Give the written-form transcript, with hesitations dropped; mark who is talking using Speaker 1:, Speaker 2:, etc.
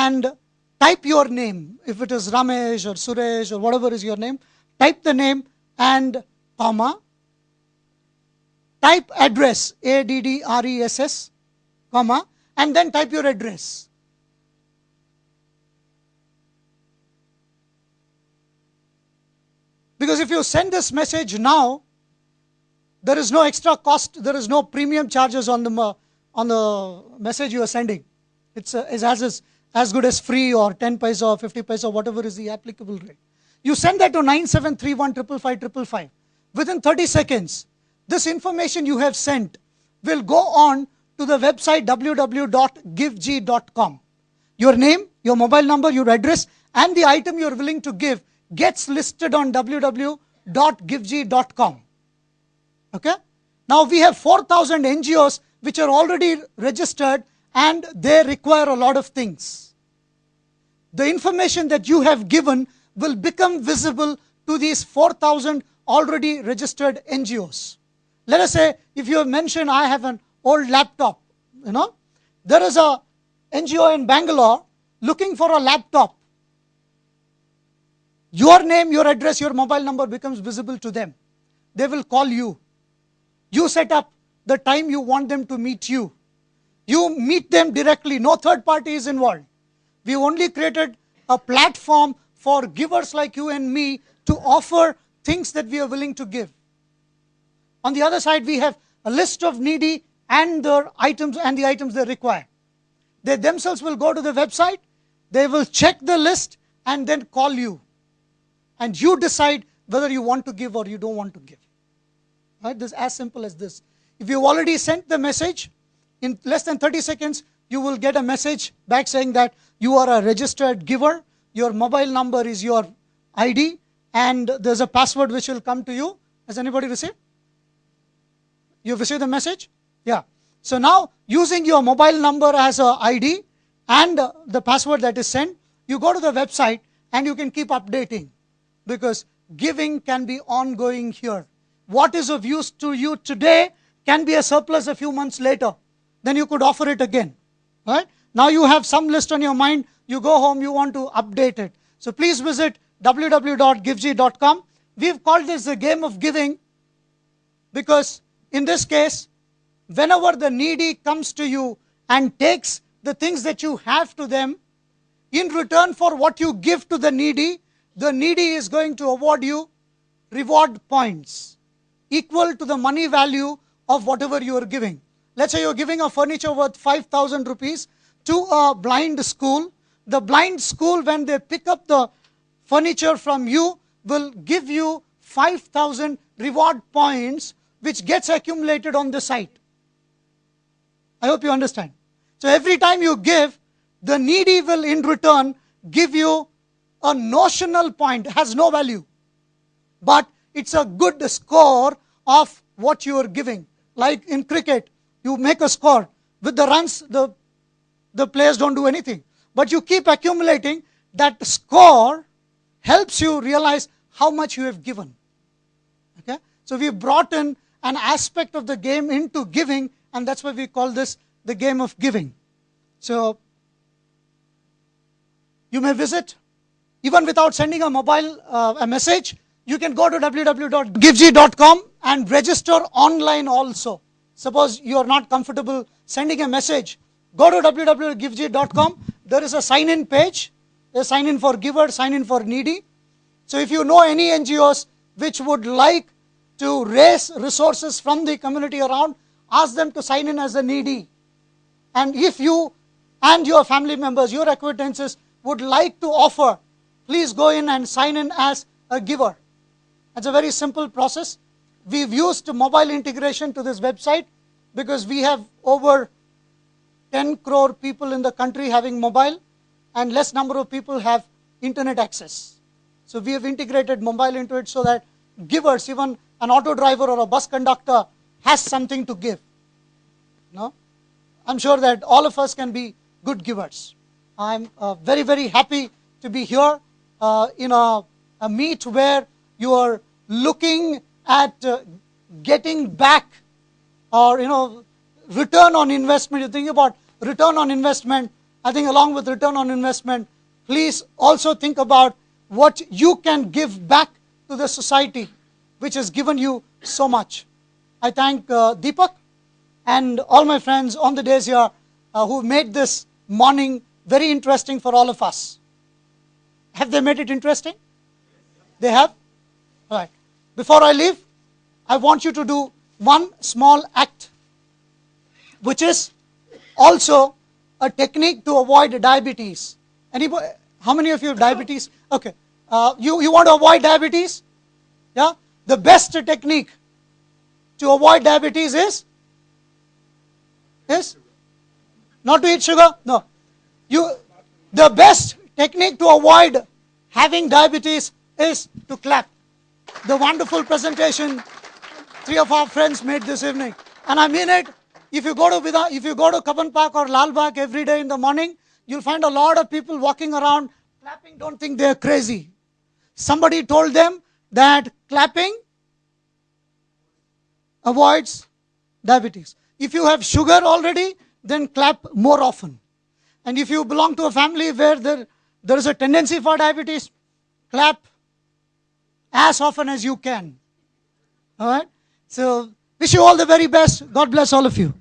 Speaker 1: and type your name. If it is Ramesh or Suresh or whatever is your name, type the name and comma. Type address, address, comma, and then type your address. Because if you send this message now, there is no extra cost, there is no premium charges on the message you are sending. It's as good as free or 10 paisa or 50 paisa, whatever is the applicable rate. You send that to 97315555. Within 30 seconds, this information you have sent will go on to the website www.givg.com. Your name, your mobile number, your address, and the item you are willing to give gets listed on www.givg.com. Okay? Now we have 4,000 NGOs which are already registered and they require a lot of things. The information that you have given will become visible to these 4,000 already registered NGOs. Let us say if you have mentioned I have an old laptop, there is a NGO in Bangalore looking for a laptop. Your name, your address, your mobile number becomes visible to them. They will call you. You set up the time you want them to meet you. You meet them directly. No third party is involved. We only created a platform for givers like you and me to offer things that we are willing to give. On the other side, we have a list of needy and their items and the items they require. They themselves will go to the website, they will check the list and then call you. And you decide whether you want to give or you don't want to give. Right? This is as simple as this. If you've already sent the message, in less than 30 seconds, you will get a message back saying that you are a registered giver, your mobile number is your ID, and there's a password which will come to you. Has anybody received? You've received the message? Yeah. So now, using your mobile number as an ID and the password that is sent, you go to the website and you can keep updating. Because giving can be ongoing here. What is of use to you today can be a surplus a few months later. Then you could offer it again. Right? Now you have some list on your mind, you go home, you want to update it. So please visit www.givg.com. We've called this the game of giving because in this case, whenever the needy comes to you and takes the things that you have to them, in return for what you give to the needy is going to award you reward points equal to the money value of whatever you are giving. Let's say you're giving a furniture worth 5,000 rupees to a blind school. The blind school, when they pick up the furniture from you, will give you 5,000 reward points which gets accumulated on the site. I hope you understand. So every time you give, the needy will in return give you a notional point, has no value. But it's a good score of what you are giving. Like in cricket, you make a score. With the runs, the players don't do anything. But you keep accumulating. That score helps you realize how much you have given. Okay? So we brought in an aspect of the game into giving, and that's why we call this the game of giving. So you may visit, even without sending a mobile a message, you can go to www.givg.com and register online also. Suppose you are not comfortable sending a message, go to www.givg.com. There is a sign-in page. There's sign-in for giver, sign-in for needy. So if you know any NGOs which would like to raise resources from the community around, ask them to sign in as a needy. And if you and your family members, your acquaintances would like to offer, please go in and sign in as a giver. It's a very simple process. We've used mobile integration to this website because we have over 10 crore people in the country having mobile and less number of people have internet access. So we have integrated mobile into it so that givers, even an auto driver or a bus conductor, has something to give. No? I'm sure that all of us can be good givers. I'm very, very happy to be here in a meet where you are looking at getting back or return on investment. You think about return on investment. I think along with return on investment, please also think about what you can give back to the society which has given you so much. I thank Deepak and all my friends on the days here who made this morning very interesting for all of us. Have they made it interesting? They have? All right. Before I leave, I want you to do one small act, which is also a technique to avoid diabetes. Anybody? How many of you have diabetes? Okay. You want to avoid diabetes? Yeah? The best technique to avoid diabetes is not to eat sugar? No. The best technique to avoid having diabetes is to clap. The wonderful presentation 3 of our friends made this evening. And I mean it. If you go to Kaban Park or Lal Bagh every day in the morning, you'll find a lot of people walking around clapping. Don't think they're crazy. Somebody told them that clapping avoids diabetes. If you have sugar already, then clap more often. And if you belong to a family where there is a tendency for diabetes, clap as often as you can. All right? So, wish you all the very best. God bless all of you.